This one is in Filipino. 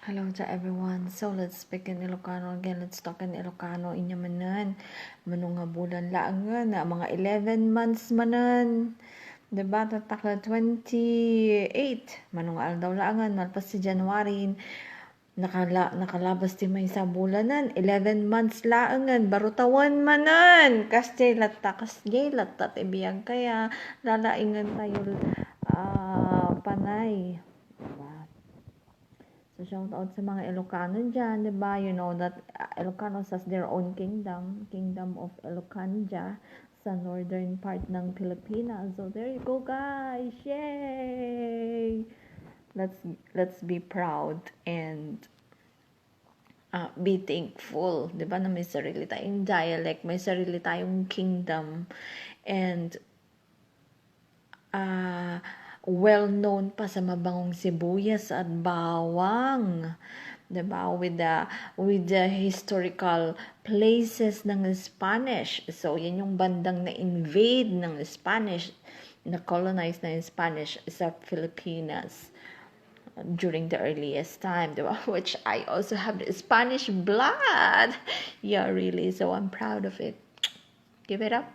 Hello to everyone. So let's speak in Ilocano again. Let's talk in Ilocano. Inyamanan. Manong nga bulan laangan na mga 11 months manan. Diba? Tatakla 28. Manong aldaw laangan. Malpas si January. Nakalabas di may sa bulanan. 11 months laangan. Barutawan manan. Kasjay latta. Ibiyag kaya. Lalaingan tayo panay. Diba? So, shout out sa mga Ilocano dyan, di ba? You know that Ilocanos has their own Kingdom of Ilocanja sa northern part ng Pilipinas. So, there you go, guys! Yay! Let's be proud and be thankful, di ba, na may sarili tayong dialect, may sarili tayong kingdom, and well-known pa sa mabangong sibuyas at bawang. Diba? With the historical places ng Spanish. So, yan yung bandang na-invade ng Spanish, na-colonize ng Spanish sa Pilipinas during the earliest time, diba? Which I also have the Spanish blood. Yeah, really. So, I'm proud of it. Give it up.